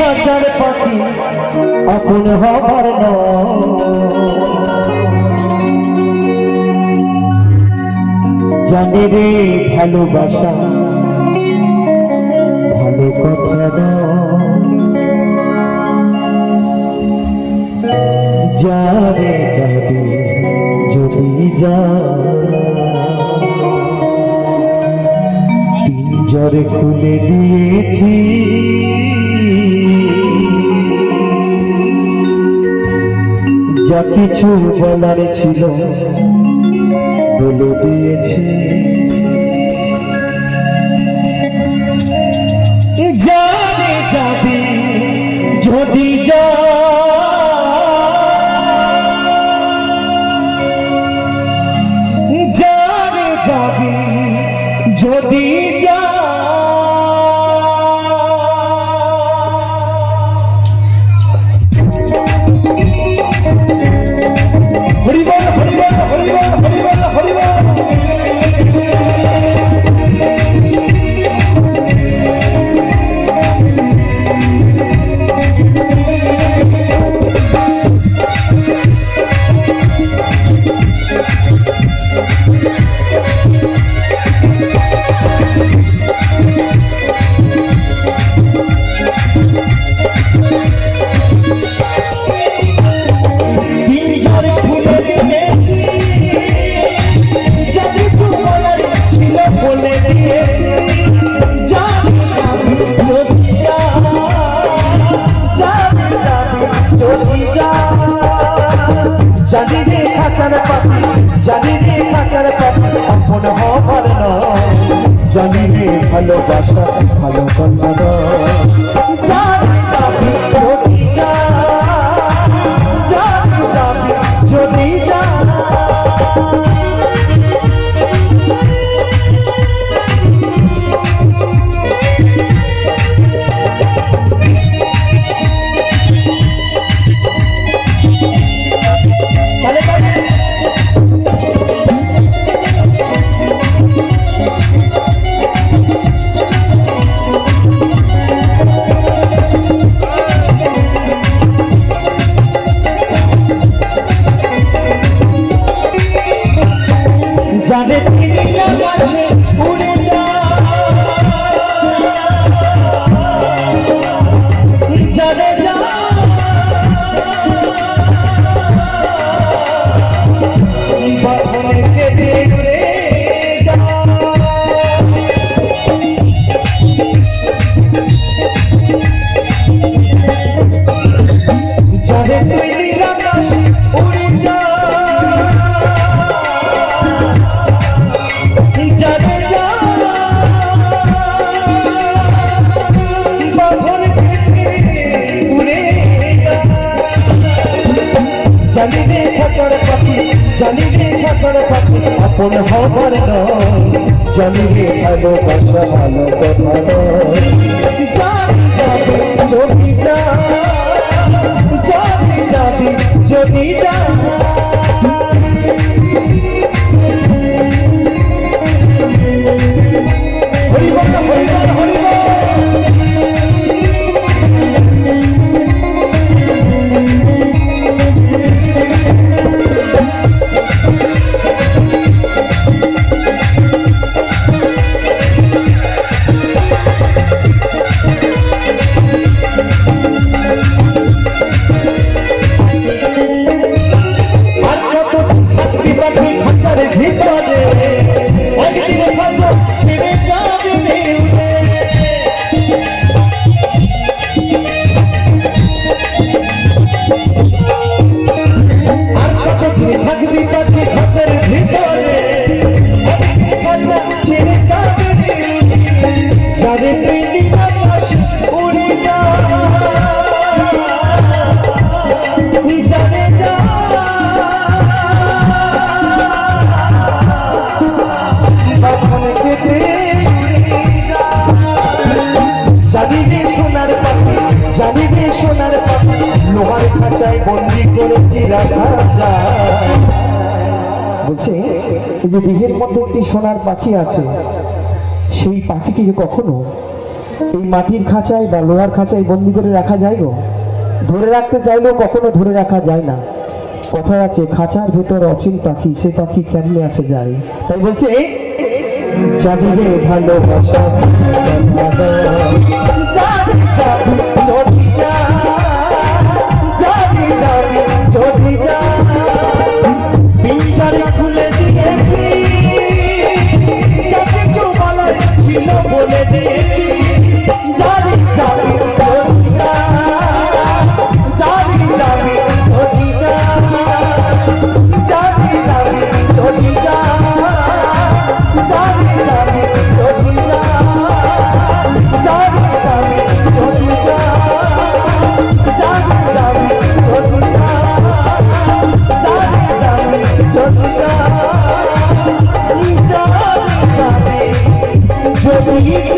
খাঁচার পাখি আপন হবার জানে রে ভালোবাসা ভালো কথা যারে যাবে যদি যা পিঞ্জরে খুলে দিয়েছি যা কিছু বলার ছিল বলে দিয়েছি জানে যাবে যদি যা জানে যাবে যদি যা হরিবল হরিবল হরিবল হরিবল হরিবল জানি রে খাঁচার পাখি জানি রে খাঁচার পাখি আপন হবার জানি রে ভালোবাসা ভালো কথা জানি যাবি যদি যা জানি যাবি যদি যা জানে নীলা আকাশে উড়ে যা জানে যা বাঁধনে কেটে উড়ে যা জানে তুই নীলা আকাশে উড়ে যা জানি রে খাঁচার পাখি জানি রে খাঁচার পাখি আপন হবার জানি রে ভালোবাসা ভালো কথা যদি যা জানি যাবি যদি যা হরিবল হরিবল হরিবল খাঁচায় বন্দি করেছি রাখা যায়। বলছে এই যে দিঘের মধ্যে একটি সোনার পাখি আছে, সেই পাখিকে কখনো এই মাটির খাঁচায় বা লোহার খাঁচায় বন্দি করে রাখা যায় গো? ধরে রাখতে চাইলেও কখনো ধরে রাখা যায় না। কথায় আছে খাঁচার ভেতর অচিন পাখি, সে পাখি কেমনে আসে যায়। তাই বলছে যাবে ভালোবাসা খুলে দিয়েছি বলে দিয়েছি যাবি যাবি যাবি যাবি যাবি যাবি যদি